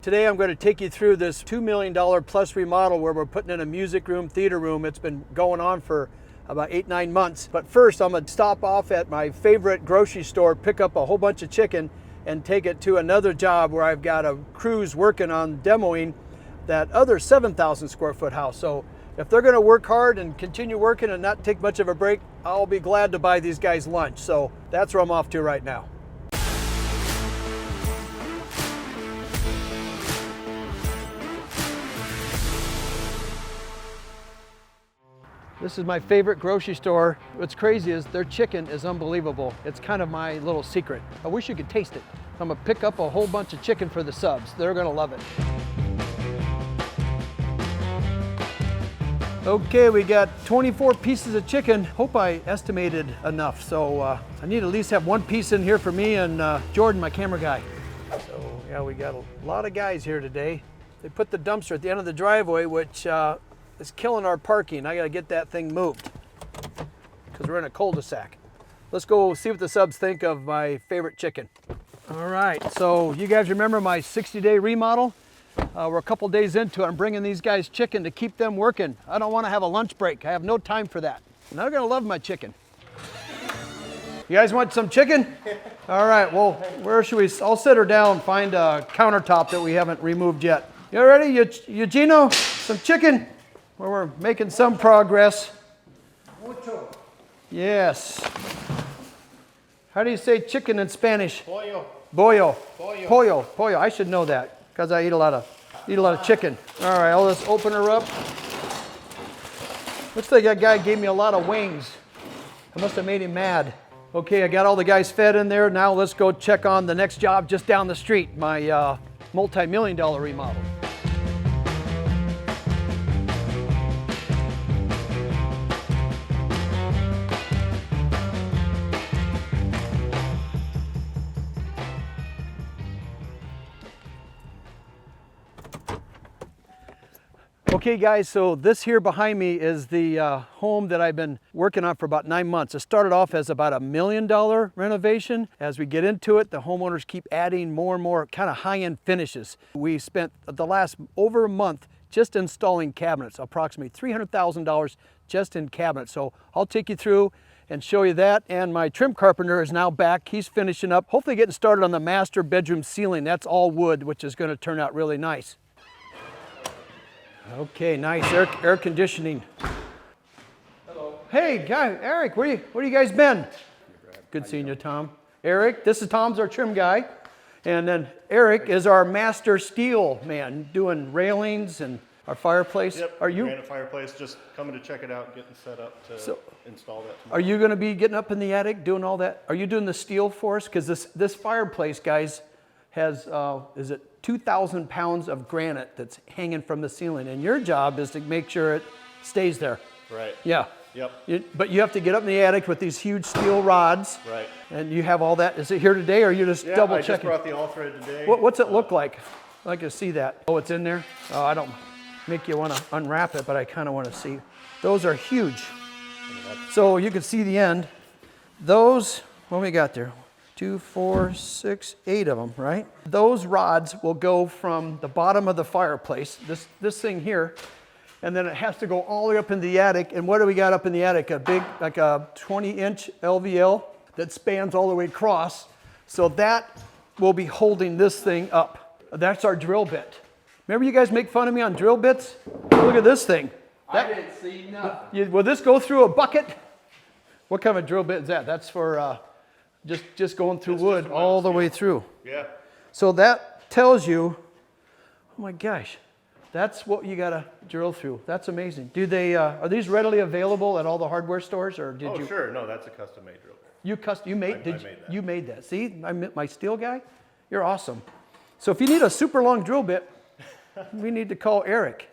Today I'm going to take you through this $2 million plus remodel where we're putting in a music room, theater room. It's been going on for about 8-9 months. But first I'm going to stop off at my favorite grocery store, pick up a whole bunch of chicken and take it to another job where I've got a crews working on demoing that other 7,000 square foot house. So if they're going to work hard and continue working and not take much of a break, I'll be glad to buy these guys lunch. So that's where I'm off to right now. This is my favorite grocery store. What's crazy is their chicken is unbelievable. It's kind of my little secret. I wish you could taste it. I'm gonna pick up a whole bunch of chicken for the subs. They're gonna love it. Okay, we got 24 pieces of chicken. Hope I estimated enough. So I need to at least have one piece in here for me and Jordan, my camera guy. So yeah, we got a lot of guys here today. They put the dumpster at the end of the driveway, which it's killing our parking. I gotta get that thing moved because we're in a cul-de-sac. Let's go see what the subs think of my favorite chicken. All right, so you guys remember my 60-day remodel? We're a couple days into it. I'm bringing these guys chicken to keep them working. I don't want to have a lunch break. I have no time for that. And they're gonna love my chicken. You guys want some chicken? All right, well, where should we? I'll sit her down, find a countertop that we haven't removed yet. You ready, Eugenio? Some chicken? Where we're making some progress. Mucho. Yes. How do you say chicken in Spanish? Pollo. Pollo. Pollo. Pollo. Pollo. I should know that because I eat a lot of chicken. All right, I'll just open her up. Looks like that guy gave me a lot of wings. I must have made him mad. Okay, I got all the guys fed in there. Now let's go check on the next job just down the street, my multi-million-dollar remodel. Okay guys, so this here behind me is the home that I've been working on for about 9 months. It started off as about $1 million renovation. As we get into it, the homeowners keep adding more and more kind of high-end finishes. We spent the last over a month just installing cabinets, approximately $300,000 just in cabinets. So I'll take you through and show you that. And my trim carpenter is now back. He's finishing up, hopefully getting started on the master bedroom ceiling. That's all wood, which is going to turn out really nice. Okay, nice air conditioning. Hello. Hey, guy, Eric, where you guys been? Good seeing you, Tom. Eric, this is Tom's our trim guy. And then Eric is our master steel man, doing railings and our fireplace. Yep, are you? Granite fireplace, just coming to check it out, getting set up to install that tomorrow. Are you gonna be getting up in the attic, doing all that? Are you doing the steel for us? Because this fireplace, guys, has, is it 2,000 pounds of granite that's hanging from the ceiling, and your job is to make sure it stays there. Right. Yeah. Yep. But you have to get up in the attic with these huge steel rods. Right. And you have all that. Is it here today, or are you just double checking? I just brought the all thread today. What's it look like? I'd like to see that. Oh, it's in there? Oh, I don't make you want to unwrap it, but I kind of want to see. Those are huge. So you can see the end. Those, what we got there? 2, 4, 6, 8 of them, right? Those rods will go from the bottom of the fireplace, this thing here, and then it has to go all the way up in the attic. And what do we got up in the attic? A big, like a 20-inch LVL that spans all the way across. So that will be holding this thing up. That's our drill bit. Remember you guys make fun of me on drill bits? Look at this thing. I didn't see nothing. Will this go through a bucket? What kind of drill bit is that? That's for just going through wood all the way through. Yeah. So that tells you, oh my gosh, that's what you gotta drill through. That's amazing. Do they, are these readily available at all the hardware stores, or did you? Oh, sure. No, that's a custom-made drill bit. You made, I made that. You made that. See, my steel guy? You're awesome. So if you need a super long drill bit, we need to call Eric.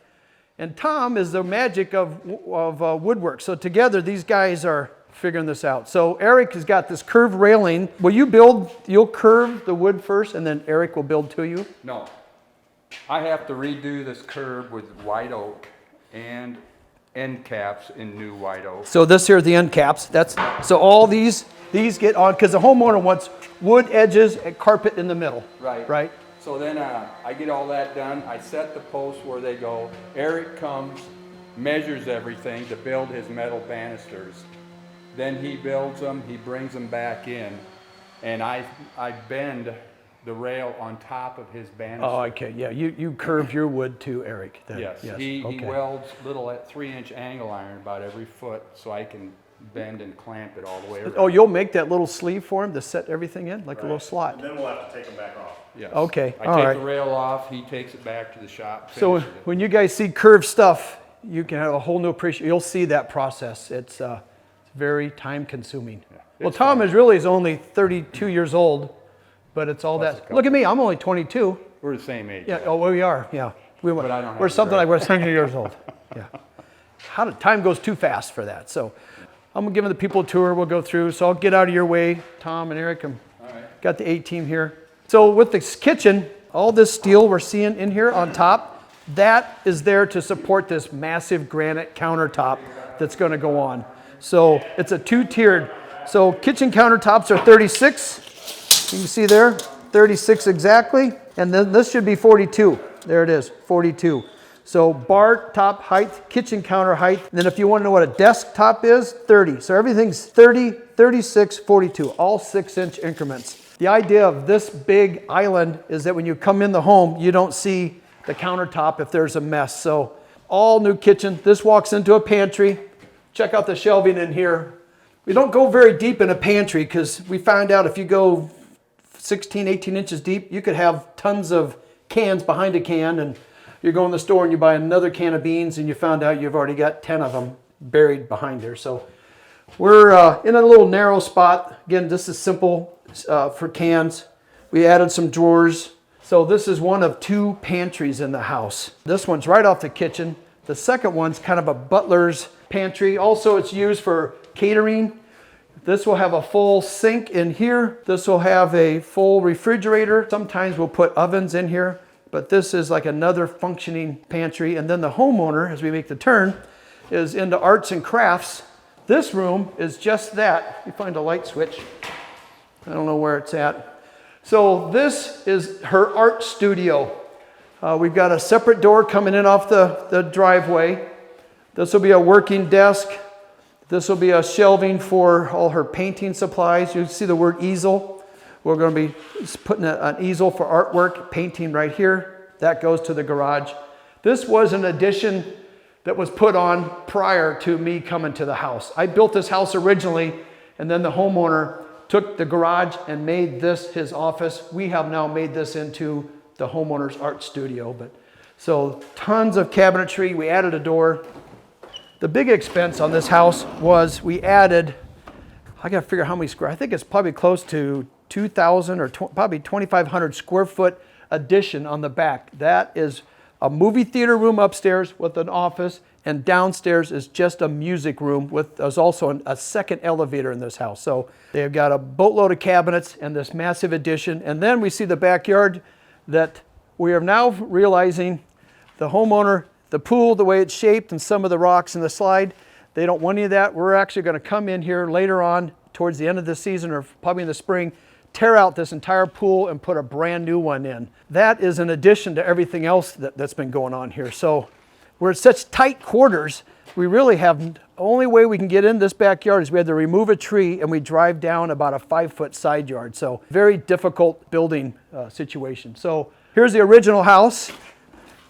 And Tom is the magic of woodwork. So together, these guys are figuring this out. So Eric has got this curved railing. You'll curve the wood first, and then Eric will build to you? No. I have to redo this curb with white oak and end caps in new white oak. So this here are the end caps. So all these get on, because the homeowner wants wood edges and carpet in the middle. Right. Right? So then I get all that done. I set the posts where they go. Eric comes, measures everything to build his metal banisters. Then he builds them, he brings them back in, and I bend the rail on top of his banister. Oh, okay, yeah, you curve your wood too, Eric. Then. Yes, he welds little 3-inch angle iron about every foot so I can bend and clamp it all the way around. Oh, you'll make that little sleeve for him to set everything in, like a little slot. And then we'll have to take them back off. Yes. Okay, I all take right. the rail off, he takes it back to the shop. So finishes it. when you guys see curved stuff, you can have a whole new appreciation. You'll see that process. It's very time consuming. Yeah, Well, it's Tom fun. is only 32 years old, but it's all Plus a that. couple. Look at me, I'm only 22. We're the same age. Yeah, oh, we are, yeah. But I don't have We're to something like drive. we're 70 years old. Yeah. Time goes too fast for that. So I'm giving the people a tour. We'll go through. So I'll get out of your way, Tom and Eric. Got the A-team here. So with this kitchen, all this steel we're seeing in here on top, that is there to support this massive granite countertop that's going to go on. So it's a two-tiered. So kitchen countertops are 36. You can see there, 36 exactly. And then this should be 42. There it is, 42. So bar top height, kitchen counter height. And then if you want to know what a desk top is, 30. So everything's 30, 36, 42, all 6-inch increments. The idea of this big island is that when you come in the home, you don't see the countertop if there's a mess. So all new kitchen. This walks into a pantry. Check out the shelving in here. We don't go very deep in a pantry because we found out if you go 16, 18 inches deep, you could have tons of cans behind a can, and you go in the store and you buy another can of beans and you found out you've already got 10 of them buried behind there. So we're in a little narrow spot. Again, this is simple for cans. We added some drawers. So this is one of 2 pantries in the house. This one's right off the kitchen. The second one's kind of a butler's pantry. Also, it's used for catering. This will have a full sink in here. This will have a full refrigerator. Sometimes we'll put ovens in here, but this is like another functioning pantry. And then the homeowner, as we make the turn, is into arts and crafts. This room is just that. You find a light switch. I don't know where it's at. So this is her art studio. We've got a separate door coming in off the driveway. This will be a working desk. This will be a shelving for all her painting supplies. You see the word easel. We're going to be putting an easel for artwork, painting right here. That goes to the garage. This was an addition that was put on prior to me coming to the house. I built this house originally, and then the homeowner took the garage and made this his office. We have now made this into the homeowner's art studio. So tons of cabinetry. We added a door. The big expense on this house was we added, I got to figure out how many square, I think it's probably close to 2,000 or probably 2,500 square foot addition on the back. That is a movie theater room upstairs with an office, and downstairs is just a music room there's also a second elevator in this house. So they've got a boatload of cabinets and this massive addition. And then we see the backyard that we are now realizing the homeowner, the pool, the way it's shaped, and some of the rocks in the slide, they don't want any of that. We're actually going to come in here later on towards the end of the season, or probably in the spring, tear out this entire pool and put a brand new one in. That is in addition to everything else that's been going on here. So we're at such tight quarters, we really have, the only way we can get in this backyard is we had to remove a tree and we drive down about a 5-foot side yard. So very difficult building situation. So here's the original house.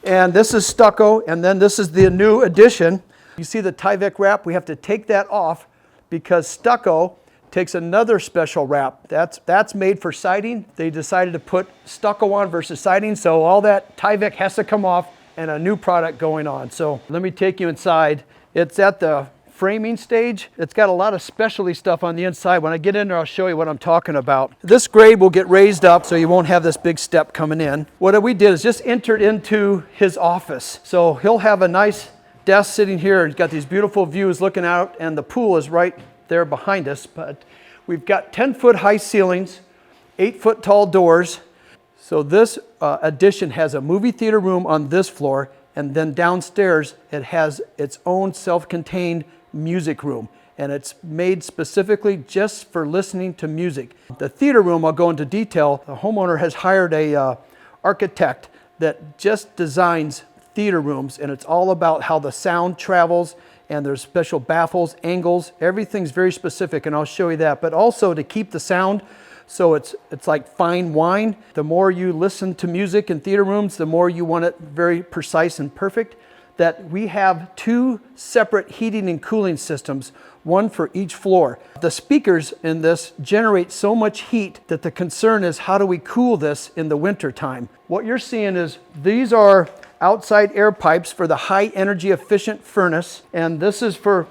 And this is stucco, and then this is the new addition. You see the Tyvek wrap? We have to take that off because stucco takes another special wrap. That's made for siding. They decided to put stucco on versus siding, so all that Tyvek has to come off and a new product going on. So let me take you inside. It's at the framing stage. It's got a lot of specialty stuff on the inside. When I get in there, I'll show you what I'm talking about. This grade will get raised up so you won't have this big step coming in. What we did is just entered into his office. So he'll have a nice desk sitting here. He's got these beautiful views looking out, and the pool is right there behind us. But we've got 10-foot high ceilings, 8-foot tall doors. So this addition has a movie theater room on this floor, and then downstairs it has its own self-contained music room, and it's made specifically just for listening to music. The theater room, I'll go into detail. The homeowner has hired a architect that just designs theater rooms, and it's all about how the sound travels, and there's special baffles, angles, everything's very specific, and I'll show you that. But also to keep the sound, so it's like fine wine. The more you listen to music in theater rooms, the more you want it very precise and perfect. That we have 2 separate heating and cooling systems, one for each floor. The speakers in this generate so much heat that the concern is, how do we cool this in the winter time? What you're seeing is these are outside air pipes for the high energy efficient furnace, and this is for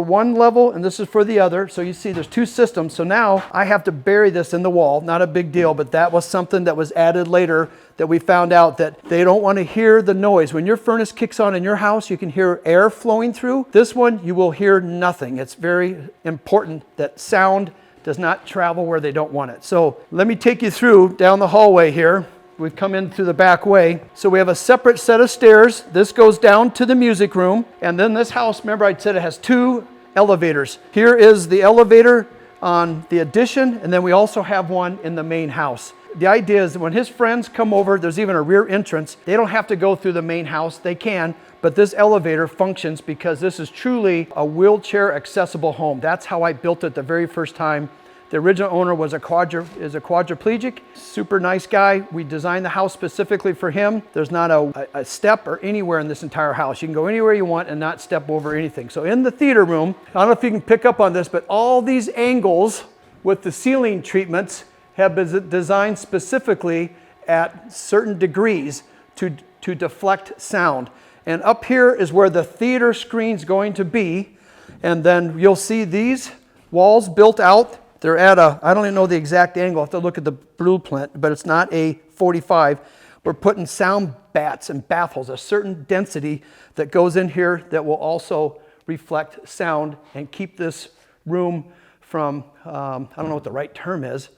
one level and this is for the other. So you see there's 2 systems. So now I have to bury this in the wall. Not a big deal, but that was something that was added later, that we found out that they don't want to hear the noise. When your furnace kicks on in your house, you can hear air flowing through. This one, you will hear nothing. It's very important that sound does not travel where they don't want it. So let me take you through down the hallway here. We've come in through the back way. So we have a separate set of stairs. This goes down to the music room. And then this house, remember I said it has 2 elevators. Here is the elevator on the addition, and then we also have one in the main house. The idea is that when his friends come over, there's even a rear entrance. They don't have to go through the main house. They can, but this elevator functions because this is truly a wheelchair accessible home. That's how I built it the very first time. The original owner was a quadriplegic, super nice guy. We designed the house specifically for him. There's not a step or anywhere in this entire house. You can go anywhere you want and not step over anything. So in the theater room, I don't know if you can pick up on this, but all these angles with the ceiling treatments have been designed specifically at certain degrees to deflect sound. And up here is where the theater screen's going to be. And then you'll see these walls built out. They're at I don't even know the exact angle. I have to look at the blueprint, but it's not a 45. We're putting sound bats and baffles, a certain density that goes in here that will also reflect sound and keep this room from, I don't know what the right term is,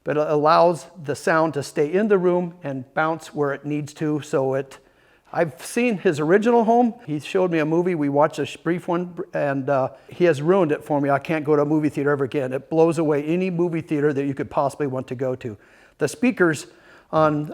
but it allows the sound to stay in the room and bounce where it needs to. So I've seen his original home. He showed me a movie. We watched a brief one, and he has ruined it for me. I can't go to a movie theater ever again. It blows away any movie theater that you could possibly want to go to. The speakers on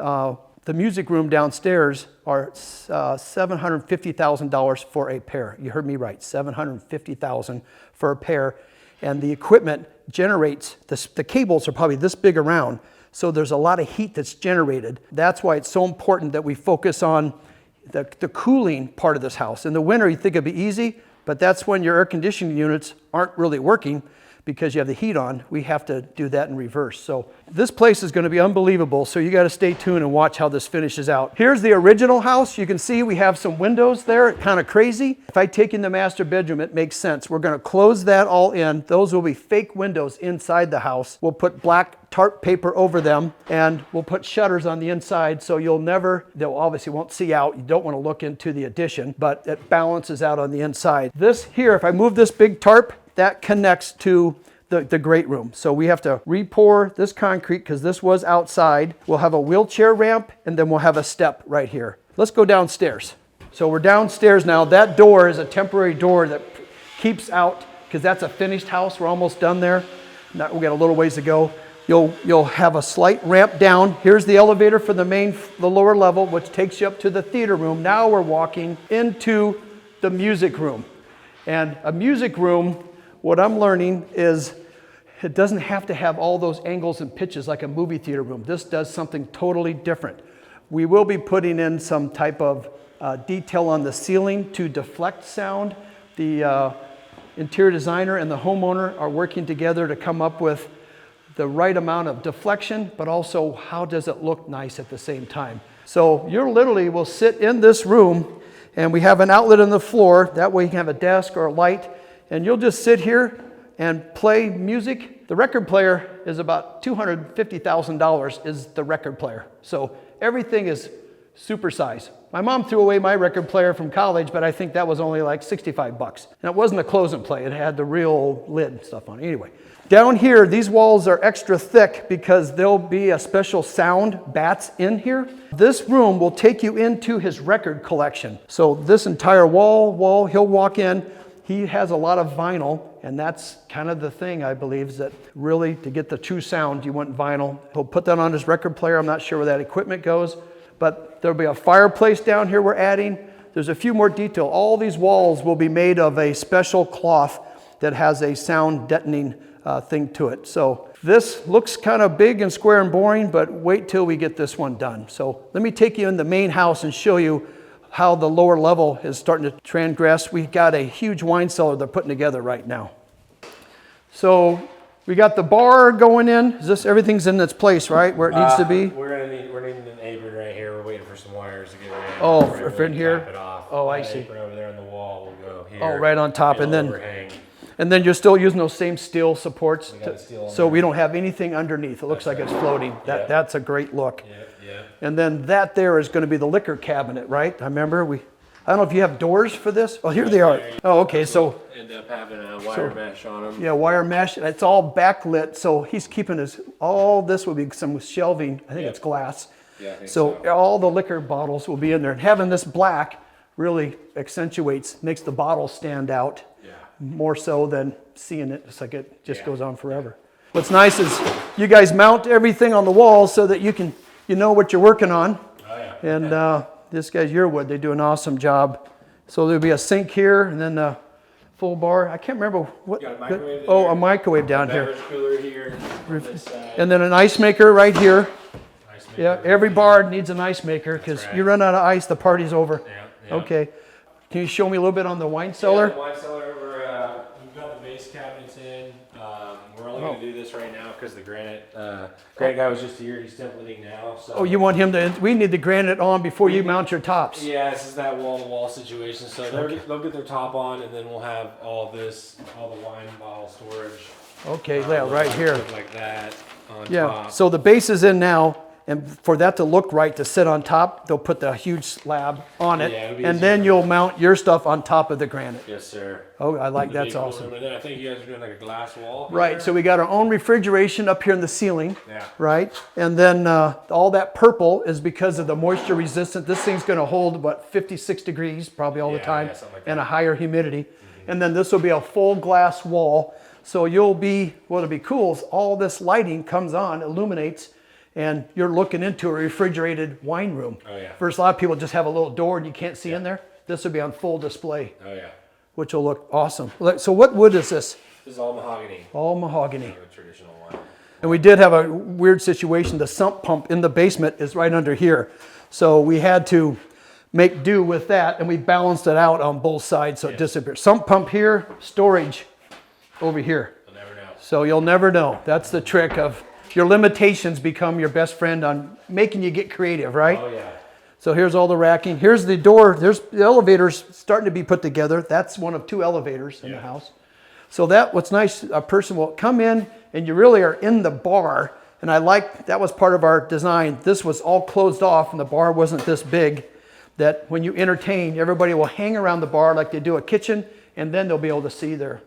the music room downstairs are $750,000 for a pair. You heard me right, $750,000 for a pair. And the equipment generates, the cables are probably this big around, so there's a lot of heat that's generated. That's why it's so important that we focus on the cooling part of this house. In the winter, you think it'd be easy, but that's when your air conditioning units aren't really working because you have the heat on. We have to do that in reverse. So this place is going to be unbelievable, so you got to stay tuned and watch how this finishes out. Here's the original house. You can see we have some windows there, kind of crazy. If I take in the master bedroom, it makes sense. We're going to close that all in. Those will be fake windows inside the house. We'll put black tarp paper over them, and we'll put shutters on the inside, so they'll obviously won't see out. You don't want to look into the addition, but it balances out on the inside. This here, if I move this big tarp, that connects to the great room. So we have to re-pour this concrete because this was outside. We'll have a wheelchair ramp, and then we'll have a step right here. Let's go downstairs. So we're downstairs now. That door is a temporary door that keeps out, because that's a finished house. We're almost done there. We got a little ways to go. You'll have a slight ramp down. Here's the elevator for the lower level, which takes you up to the theater room. Now we're walking into the music room. And a music room, what I'm learning is it doesn't have to have all those angles and pitches like a movie theater room. This does something totally different. We will be putting in some type of detail on the ceiling to deflect sound. The interior designer and the homeowner are working together to come up with the right amount of deflection, but also how does it look nice at the same time. So you literally will sit in this room, and we have an outlet on the floor. That way you can have a desk or a light, and you'll just sit here and play music. The record player is about $250,000 is the record player. So everything is super size. My mom threw away my record player from college, but I think that was only like 65 bucks. And it wasn't a close and play. It had the real lid and stuff on it. Anyway, down here, these walls are extra thick because there'll be a special sound bats in here. This room will take you into his record collection. So this entire wall, he'll walk in. He has a lot of vinyl, and that's kind of the thing, I believe, is that really to get the true sound, you want vinyl. He'll put that on his record player. I'm not sure where that equipment goes, but there'll be a fireplace down here we're adding. There's a few more detail. All these walls will be made of a special cloth that has a sound deadening thing to it. So this looks kind of big and square and boring, but wait till we get this one done. So let me take you in the main house and show you how the lower level is starting to transgress. We got a huge wine cellar they're putting together right now. So we got the bar going in. Is this, everything's in its place, right? Where it needs to be? We're needing an apron right here. We're waiting for some wires to get in. Oh, We're for in here? cap it off. Oh, I That see. apron over there on the wall will go here. Oh, right on top, It'll and then overhang. and then you're still using those same steel supports, got the steel on so there. we don't have anything underneath. It looks like it's floating. Yeah. That's a great look. Yep, yep. And then that there is going to be the liquor cabinet, right? I remember I don't know if you have doors for this. Oh, here they are. Oh, okay. So End up having a wire mesh on them. yeah, wire mesh. It's all backlit, so he's keeping all this will be some shelving. I think Yep. it's glass. Yeah, I think So so. all the liquor bottles will be in there. And having this black really makes the bottle stand out Yeah. more so than seeing it. It's like it just Yeah. goes on forever. What's nice is you guys mount everything on the wall so that you know what you're working on. Oh yeah. And this guy's Yearwood, they do an awesome job. So there'll be a sink here and then a full bar. I can't remember what. Got a microwave Oh, there. a microwave down here. Beverage cooler here on this side. And then an ice maker right here. Ice maker Yeah, over every here. bar needs an ice maker because right. you run out of ice, the party's over. Yeah, yeah. Okay. Can you show me a little bit on the wine Yeah, cellar? the wine cellar. We've got the base cabinets in. We're only going to do this right now because the granite guy was just here. He's templating now. So. Oh, you want him to, we need the granite on before you mount your tops. Yeah, this is that wall-to-wall situation. So they'll get their top on, and then we'll have all the wine bottle storage. Okay, yeah, right here. Like that on Yeah, top. so the base is in now, and for that to look right, to sit on top, they'll put the huge slab on it, Yeah, it'll be and easier. then you'll mount your stuff on top of the granite. Yes, sir. Oh, I like, The that's big cool awesome. room. And then I think you guys are doing like a glass wall. Right, here. so we got our own refrigeration up here in the ceiling. Yeah. Right, and then all that purple is because of the moisture resistant. This thing's gonna hold, what, 56 degrees probably all the Yeah, time, yeah, something like and a that. higher humidity. And then this will be a full glass wall. So what'll be cool is all this lighting comes on, illuminates, and you're looking into a refrigerated wine room. Oh, yeah. Versus a lot of people just have a little door and you can't see in there. This will be on full display, Oh yeah. which will look awesome. So what wood is this? This is all mahogany. All mahogany. Kind of a traditional one. And we did have a weird situation. The sump pump in the basement is right under here. So we had to make do with that, and we balanced it out on both sides so it disappears. Sump pump here, storage over here. You'll never know. So you'll never know. That's the trick of your limitations become your best friend on making you get creative, right? Oh yeah. So here's all the racking. Here's the door. There's the elevators starting to be put together. That's one of 2 elevators in the house. So what's nice, a person will come in and you really are in the bar. And that was part of our design. This was all closed off and the bar wasn't this big, that when you entertain, everybody will hang around the bar like they do a kitchen, and then they'll be able to see their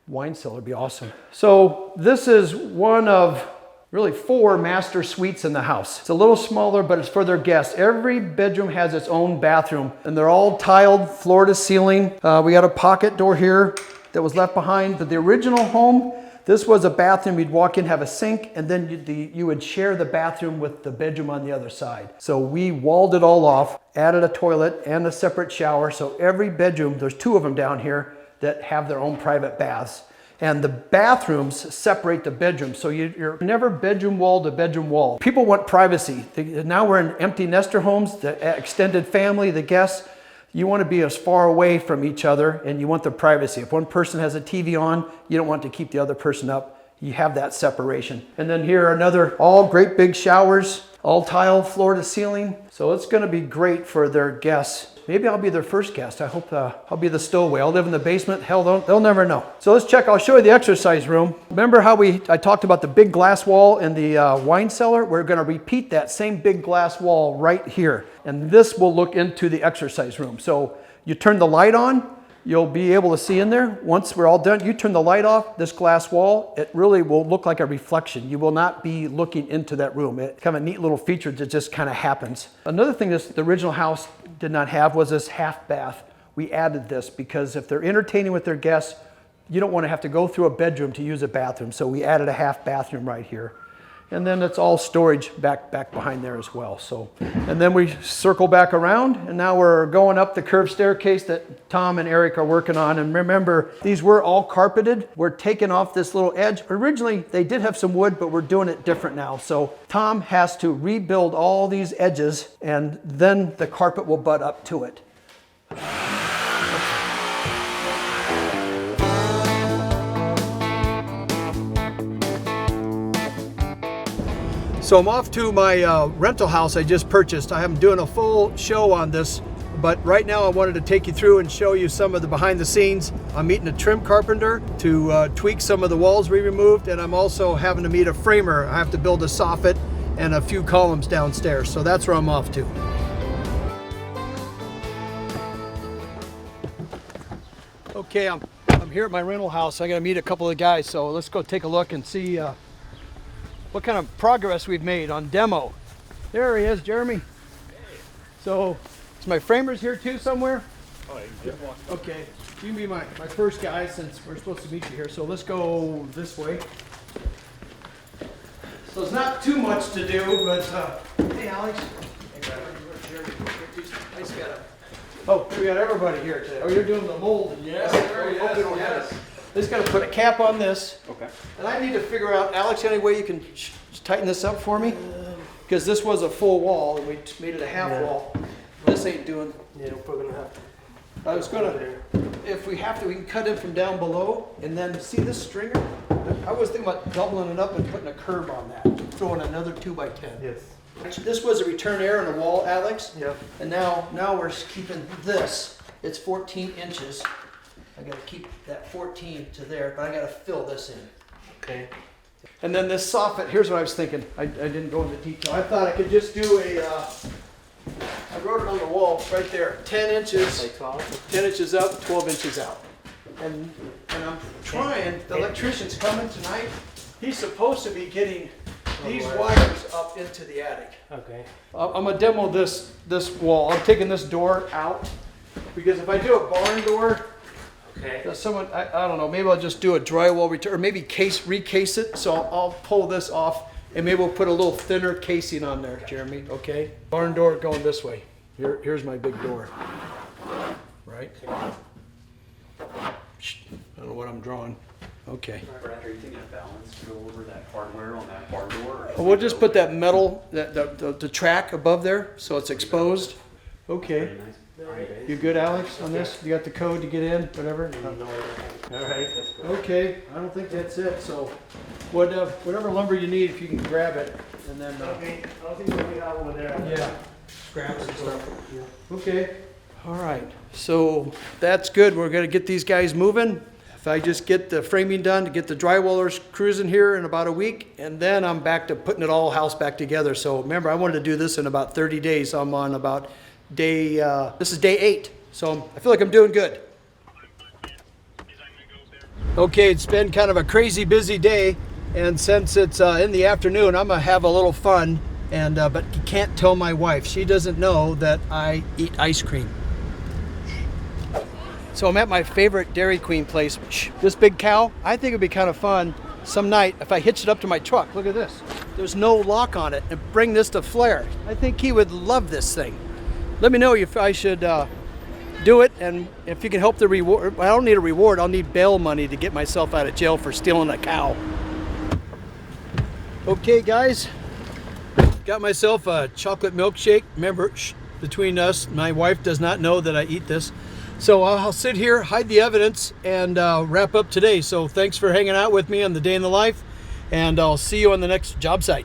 wine cellar. It'd be awesome. So this is one of really 4 master suites in the house. It's a little smaller, but it's for their guests. Every bedroom has its own bathroom, and they're all tiled floor to ceiling. We got a pocket door here that was left behind, but the original home, this was a bathroom. You'd walk in, have a sink, and then you would share the bathroom with the bedroom on the other side. So we walled it all off, added a toilet and a separate shower. So every bedroom, there's 2 of them down here that have their own private baths. And the bathrooms separate the bedrooms. So you're never bedroom wall to bedroom wall. People want privacy. Now we're in empty nester homes, the extended family, the guests. You want to be as far away from each other and you want the privacy. If one person has a TV on, you don't want to keep the other person up. You have that separation. And then here are all great big showers, all tile floor to ceiling. So it's going to be great for their guests. Maybe I'll be their first guest. I hope I'll be the stowaway. I'll live in the basement. Hell, they'll never know. So let's check. I'll show you the exercise room. Remember how I talked about the big glass wall in the wine cellar? We're going to repeat that same big glass wall right here. And this will look into the exercise room. So you turn the light on, you'll be able to see in there. Once we're all done, you turn the light off, this glass wall, it really will look like a reflection. You will not be looking into that room. It's kind of a neat little feature that just kind of happens. Another thing the original house did not have was this half bath. We added this because if they're entertaining with their guests, you don't want to have to go through a bedroom to use a bathroom. So we added a half bathroom right here. and then it's all storage back behind there as well. So, and then we circle back around, and now we're going up the curved staircase that Tom and Eric are working on. And remember, these were all carpeted. We're taking off this little edge. Originally, they did have some wood, but we're doing it different now. So Tom has to rebuild all these edges, and then the carpet will butt up to it. So I'm off to my rental house I just purchased. I'm doing a full show on this, but right now I wanted to take you through and show you some of the behind the scenes. I'm meeting a trim carpenter to tweak some of the walls we removed, and I'm also having to meet a framer. I have to build a soffit and a few columns downstairs, so that's where I'm off to. Okay, I'm here at my rental house. I gotta meet a couple of guys, so let's go take a look and see what kind of progress we've made on demo. There he is, Jeremy. Hey. So, is my framers here too somewhere? Oh, yeah. Okay, you can be my first guy since we're supposed to meet you here. So let's go this way. So it's not too much to do, but hey Alex. Hey, I just got oh, we got everybody here today. Oh, you're doing the mold. Yes, yes. Just got to put a cap on this. Okay. And I need to figure out, Alex, any way you can tighten this up for me? Because this was a full wall and we made it a half wall. This ain't doing. Yeah, we're gonna have to. I was gonna, if we have to, we can cut in from down below and then see this stringer. I was thinking about doubling it up and putting a curb on that, throwing another 2x10. Yes. This was a return air on the wall, Alex. Yep. And now we're keeping this. It's 14 inches. I gotta keep that 14 to there, but I gotta fill this in. Okay. And then this soffit, here's what I was thinking. I didn't go into detail. I thought I could just do a, I wrote it on the wall right there, 10 inches, 10 inches up, 12 inches out. And I'm trying, the electrician's coming tonight. He's supposed to be getting these wires up into the attic. Okay. I'm gonna demo this wall. I'm taking this door out because if I do a barn door, okay. Someone, I don't know, maybe I'll just do a drywall return, or maybe recase it. So I'll pull this off and maybe we'll put a little thinner casing on there, Jeremy, okay? Barn door going this way. Here's my big door, right? I don't know what I'm drawing. Okay. Brad, are you thinking of balance to go over that hardware on that barn door? Well, we'll just put that metal, the track above there so it's exposed. Okay. You good, Alex, on this? You got the code to get in, whatever? All right. Okay, I don't think that's it. So whatever lumber you need, if you can grab it. And then, okay, I don't think we have over there. Yeah, scraps and stuff. Yeah. Okay. All right, so that's good. We're going to get these guys moving. If I just get the framing done, to get the drywallers cruising here in about a week, and then I'm back to putting it all house back together. So remember, I wanted to do this in about 30 days. I'm on about this is day 8, so I feel like I'm doing good. Okay, it's been kind of a crazy busy day, and since it's in the afternoon, I'm gonna have a little fun, and but you can't tell my wife. She doesn't know that I eat ice cream. So I'm at my favorite Dairy Queen place. This big cow, I think it'd be kind of fun some night if I hitched it up to my truck. Look at this. There's no lock on it, and bring this to Flair. I think he would love this thing. Let me know if I should do it, and if you can help the reward. I don't need a reward, I'll need bail money to get myself out of jail for stealing a cow. Okay guys, got myself a chocolate milkshake. Remember, between us, my wife does not know that I eat this. So I'll sit here, hide the evidence, and wrap up today. So thanks for hanging out with me on the day in the life, and I'll see you on the next job site.